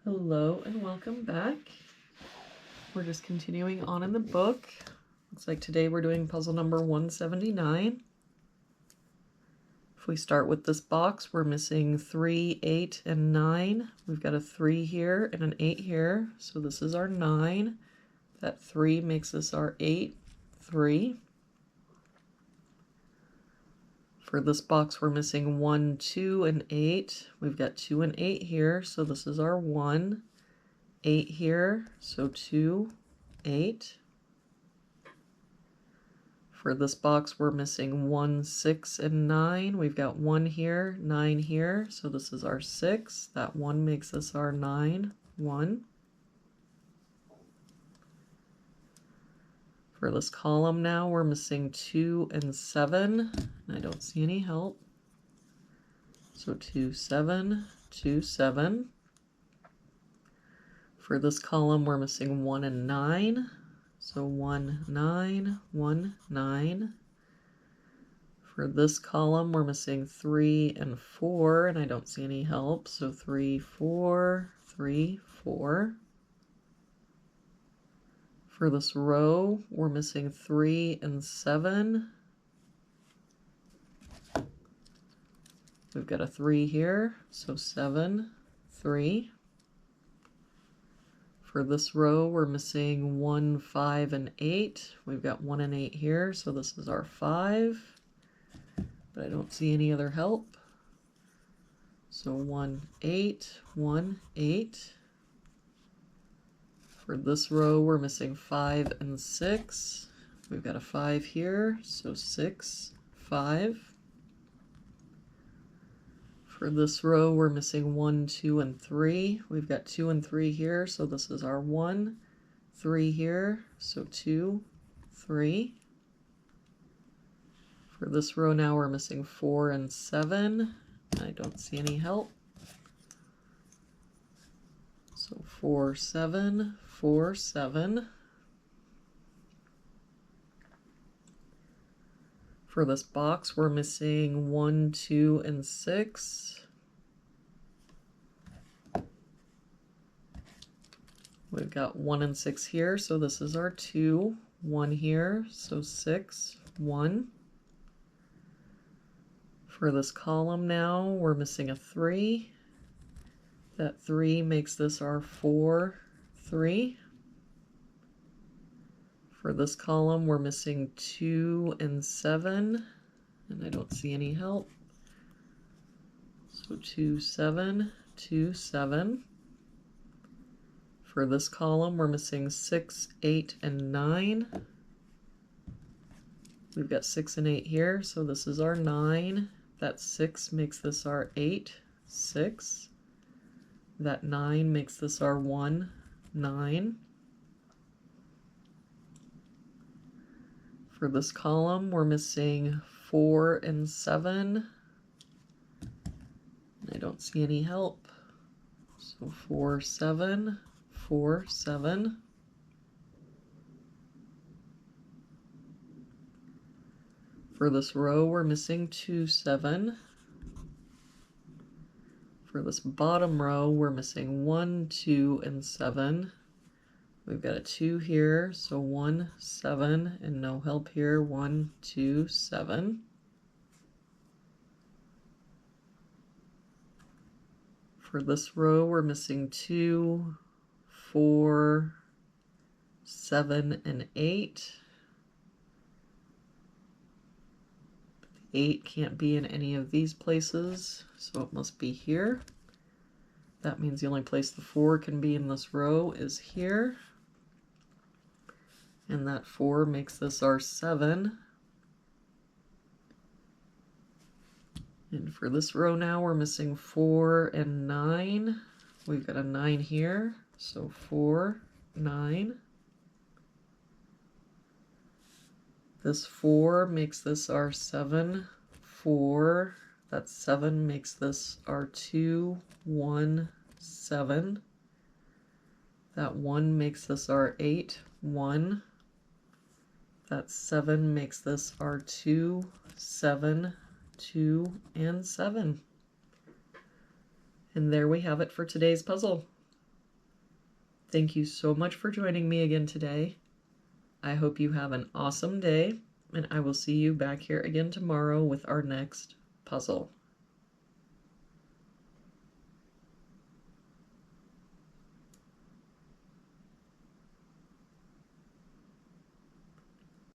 Hello and welcome back. We're just continuing on in the book. Looks like today we're doing puzzle number 179. If we start with this box, we're missing 3, 8, and 9. We've got a 3 here and an 8 here, so this is our 9. That 3 makes this our 8, 3. For this box, we're missing 1, 2, and 8. We've got 2 and 8 here, so this is our 1. 8 here, so 2, 8. For this box, we're missing 1, 6, and 9. We've got 1 here, 9 here, so this is our 6. That 1 makes this our 9, 1. For this column now, we're missing 2 and 7. I don't see any help. So 2, 7, 2, 7. For this column, we're missing 1 and 9. So 1, 9, 1, 9. For this column, we're missing 3 and 4, and I don't see any help. So 3, 4, 3, 4. For this row, we're missing 3 and 7. We've got a 3 here, so 7, 3. For this row, we're missing 1, 5, and 8. We've got 1 and 8 here, so this is our 5. But I don't see any other help. So 1, 8, 1, 8. For this row, we're missing 5 and 6. We've got a 5 here, so 6, 5. For this row, we're missing 1, 2, and 3. We've got 2 and 3 here, so this is our 1. 3 here, so 2, 3. For this row now, we're missing 4 and 7. I don't see any help. So 4, 7, 4, 7. For this box, we're missing 1, 2, and 6. We've got 1 and 6 here, so this is our 2. 1 here, so 6, 1. For this column now, we're missing a 3. That 3 makes this our 4, 3. For this column, we're missing 2 and 7, and I don't see any help. So 2, 7, 2, 7. For this column, we're missing 6, 8, and 9. We've got 6 and 8 here, so this is our 9. That 6 makes this our 8, 6. That 9 makes this our 1, 9. For this column, we're missing 4 and 7. I don't see any help. So 4, 7, 4, 7. For this row, we're missing 2, 7. For this bottom row, we're missing 1, 2, and 7. We've got a 2 here, so 1, 7, and no help here. 1, 2, 7. For this row, we're missing 2, 4, 7, and 8. 8 can't be in any of these places, so it must be here. That means the only place the 4 can be in this row is here. And that 4 makes this our 7. And for this row now, we're missing 4 and 9. We've got a 9 here, so 4, 9. This 4 makes this our 7, 4. That 7 makes this our 2, 1, 7. That 1 makes this our 8, 1. That 7 makes this our 2, 7, 2, and 7. And there we have it for today's puzzle. Thank you so much for joining me again today. I hope you have an awesome day, and I will see you back here again tomorrow with our next puzzle.